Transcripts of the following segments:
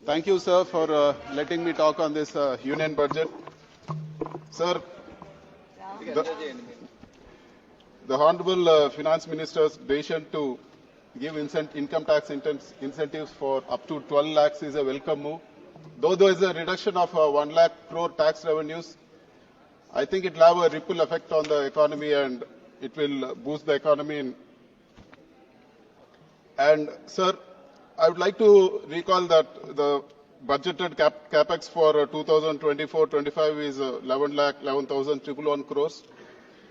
Thank you, sir, for letting me talk on this union budget. Sir, the Honorable Finance Minister's decision to give income tax incentives for up to 12 lakhs is a welcome move. Though there is a reduction of 1 lakh crore tax revenues, I think it will have a ripple effect on the economy and it will boost the economy. And, sir, I would like to recall that the budgeted capex for 2024-25 is 11,11,111 crores.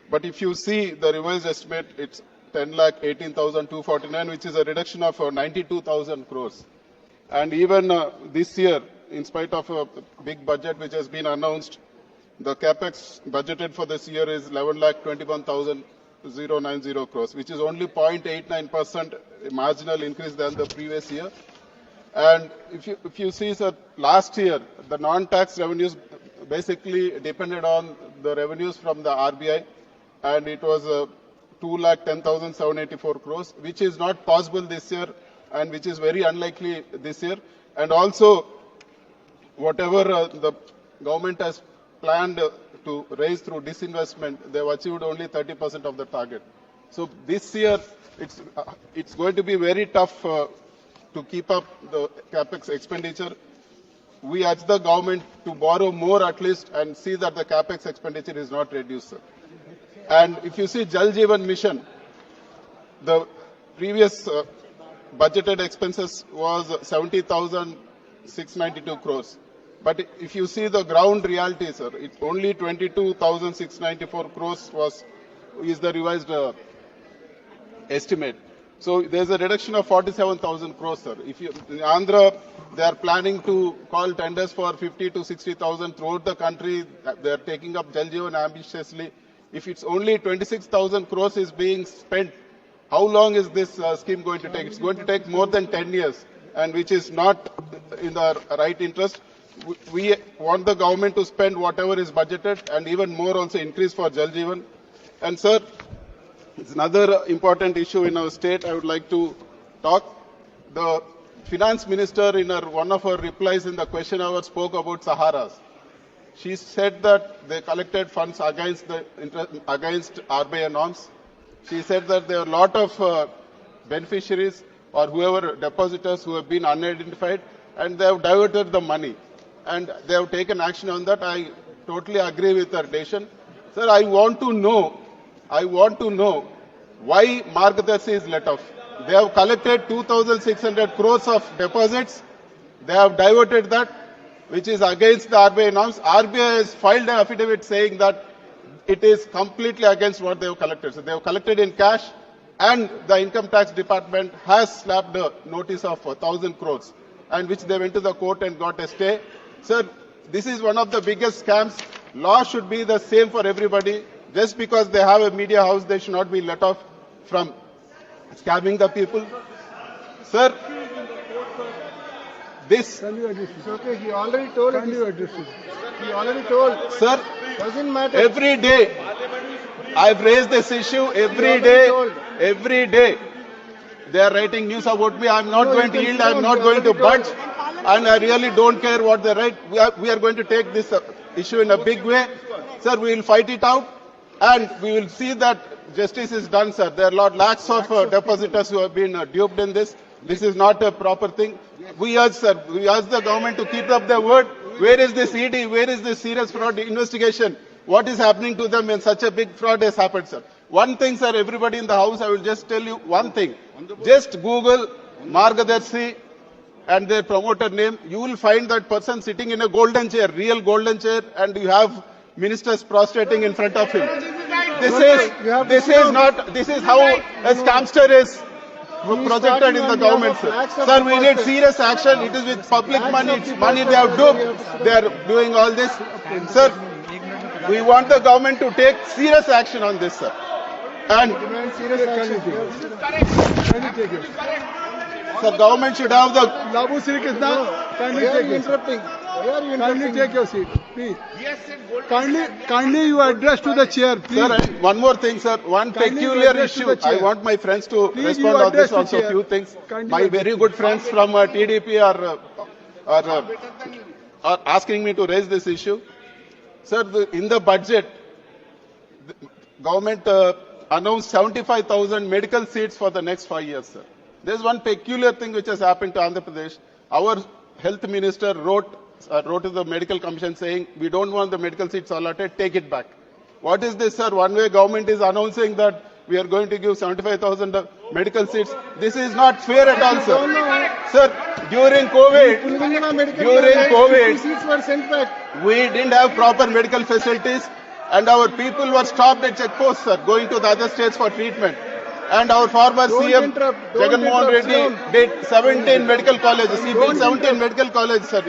But if you see the revised estimate, it's 10,18,249, which is a reduction of 92,000 crores. And even this year, in spite of a big budget which has been announced, the capex budgeted for this year is 11,21,090 crores, which is only 0.89% marginal increase than the previous year. And if you see, sir, last year, the non-tax revenues basically depended on the revenues from the RBI, and it was 2,10,784 crores, which is not possible this year, and which is very unlikely this year. And also, whatever the government has planned to raise through disinvestment, they have achieved only 30% of the target. So this year, it's going to be very tough to keep up the capex expenditure. We urge the government to borrow more at least and see that the capex expenditure is not reduced, sir. And if you see Jal Jeevan Mission, the previous budgeted expenses was 70,692 crores. But if you see the ground reality, sir, it's only 22,694 crores is the revised estimate. So there's a reduction of 47,000 crores, sir. In Andhra, they are planning to call tenders for 50 to 60,000 throughout the country. They are taking up Jal Jeevan ambitiously. If it's only 26,000 crores is being spent, how long is this scheme going to take? It's going to take more than 10 years, and which is not in the right interest. We want the government to spend whatever is budgeted and even more also increase for Jal Jeevan. And, sir, it's another important issue in our state I would like to talk. The finance minister in one of her replies in the question hour spoke about Saharas. She said that they collected funds against RBI norms. She said that there are a lot of beneficiaries or whoever depositors who have been unidentified and they have diverted the money. And they have taken action on that. I totally agree with her decision. Sir, I want to know why Margadarshi is let off. They have collected 2,600 crores of deposits. They have diverted that, which is against the RBI norms. RBI has filed an affidavit saying that it is completely against what they have collected. So they have collected in cash, and the income tax department has slapped a notice of 1,000 crores, and which they went to the court and got a stay. Sir, this is one of the biggest scams. Law should be the same for everybody. Just because they have a media house, they should not be let off from scamming the people. Sir, this... Can you address it? Okay, he already told. Can you address it? He already told. Sir, doesn't matter. Every day, I've raised this issue every day. They are writing news about me. I'm not going to yield. I'm not going to budge. And I really don't care what they write. We are going to take this issue in a big way. Sir, we will fight it out. And we will see that justice is done, sir. There are lakhs of depositors who have been duped in this. This is not a proper thing. We urge the government to keep up their word. Where is this ED? Where is this serious fraud investigation? What is happening to them when such a big fraud has happened, sir? One thing, sir, everybody in the house, I will just tell you one thing. Just Google Margadarshi and their promoter name. You will find that person sitting in a golden chair, real golden chair, and you have ministers prostrating in front of him. This is how a scamster is projected in the government, sir. Sir, we need serious action. It is with public money. It's money they have duped. They are doing all this. Sir, we want the government to take serious action on this, sir. And sir, government should have the... Labu Sri Krishna, kindly take your seat, please. Kindly you address to the chair, please. Sir, one more thing, sir. One peculiar issue. I want my friends to respond on this also. Few things. My very good friends from TDP are are asking me to raise this issue. Sir, in the budget, the government announced 75,000 medical seats for the next 5 years, sir. There's one peculiar thing which has happened to Andhra Pradesh. Our health minister wrote to the medical commission saying, we don't want the medical seats allotted, take it back. What is this, sir? One way government is announcing that we are going to give 75,000 medical seats. This is not fair at all, sir. Sir, during COVID, seats were sent back. we didn't have proper medical facilities and our people were stopped at checkposts, sir, going to the other states for treatment. And our former CM, Jagan Mohan Reddy, did 17 medical colleges. He built 17 medical colleges, sir.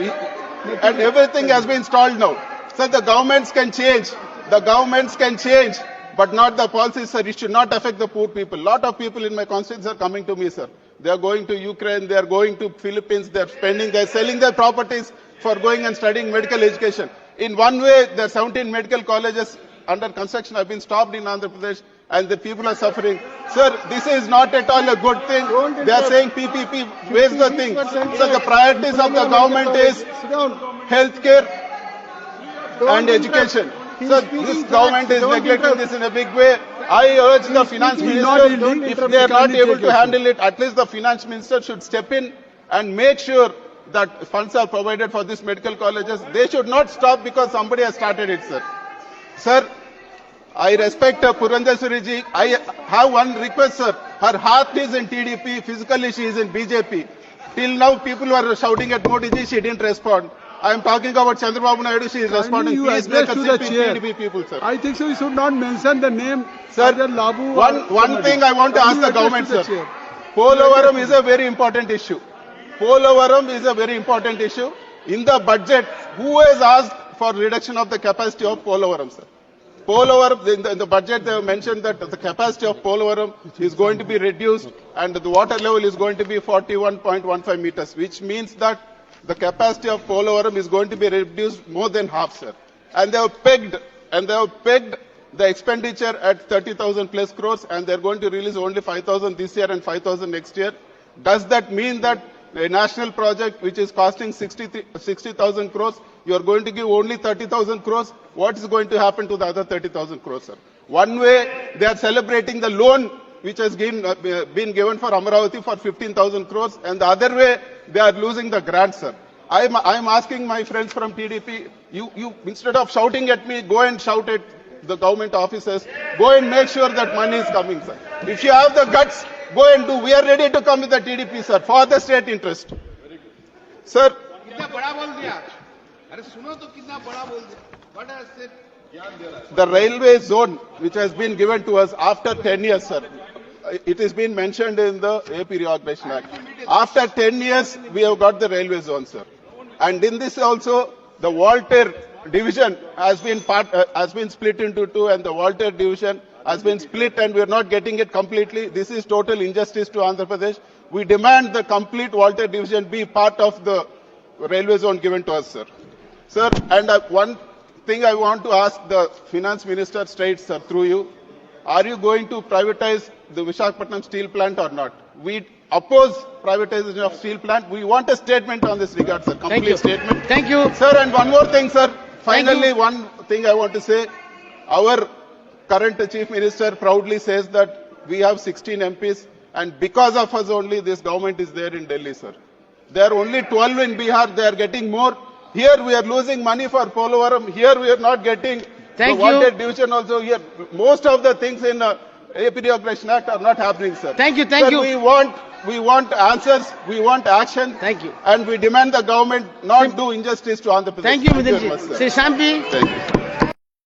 And everything has been stalled now. Sir, the governments can change. The governments can change, but not the policies, sir. It should not affect the poor people. Lot of people in my constituency are coming to me, sir. They are going to Ukraine, they are going to Philippines, they are selling their properties for going and studying medical education. In one way, there are 17 medical colleges under construction have been stopped in Andhra Pradesh and the people are suffering. Sir, this is not at all a good thing. They are saying PPP, waste the thing. So the priorities of the government is healthcare and education. So this government is neglecting this in a big way. I urge the finance minister, if they are not able to handle it, at least the finance minister should step in and make sure that funds are provided for these medical colleges. They should not stop because somebody has started it, sir. Sir, I respect Purandeswari ji. I have one request, sir. Her heart is in TDP, physically she is in BJP. Till now, people were shouting at Modi ji, she didn't respond. I am talking about Chandrababu Naidu, she is responding. Please make a sit with TDP people, sir. I think so. You should not mention the name. Sir, one thing I want to ask the government, sir. Polavaram is a very important issue. Polavaram is a very important issue. In the budget, who has asked for reduction of the capacity of Polavaram, sir? Polavaram, in the budget they have mentioned that the capacity of Polavaram is going to be reduced and the water level is going to be 41.15 meters, which means that the capacity of Polavaram is going to be reduced more than half, sir. And they have pegged the expenditure at 30,000 plus crores and they are going to release only 5,000 this year and 5,000 next year. Does that mean that a national project which is costing 60,000 crores, you are going to give only 30,000 crores? What is going to happen to the other 30,000 crores, sir? One way, they are celebrating the loan which has been given for Amaravati for 15,000 crores, and the other way, they are losing the grant, sir. I am asking my friends from TDP, you instead of shouting at me, go and shout at the government officers, go and make sure that money is coming, sir. If you have the guts, go and do. We are ready to come with the TDP, sir, for the state interest. Sir, the railway zone which has been given to us after 10 years, sir, it has been mentioned in the AP Reorganization Act. After 10 years, we have got the railway zone, sir. And in this also, the Walter division has been split into two, and the Walter division has been split and we are not getting it completely. This is total injustice to Andhra Pradesh. We demand the complete Walter division be part of the railway zone given to us, sir. Sir, and one thing I want to ask the finance minister straight, sir, through you. Are you going to privatize the Visakhapatnam steel plant or not? We oppose privatization of steel plant. We want a statement on this regard, sir. Complete statement. Thank you. Sir, and one more thing, sir. Finally, one thing I want to say. Our current chief minister proudly says that we have 16 MPs and because of us only this government is there in Delhi, sir. There are only 12 in Bihar. They are getting more. Here we are losing money for Polavaram. Here we are not getting the wanted division also. Here most of the things in AP Reorganization Act are not happening, sir. Thank you. Sir, we want answers. We want action. Thank you. And we demand the government not do injustice to Andhra Pradesh. Thank you, Vidyanji. Sri Shampi. Thank you.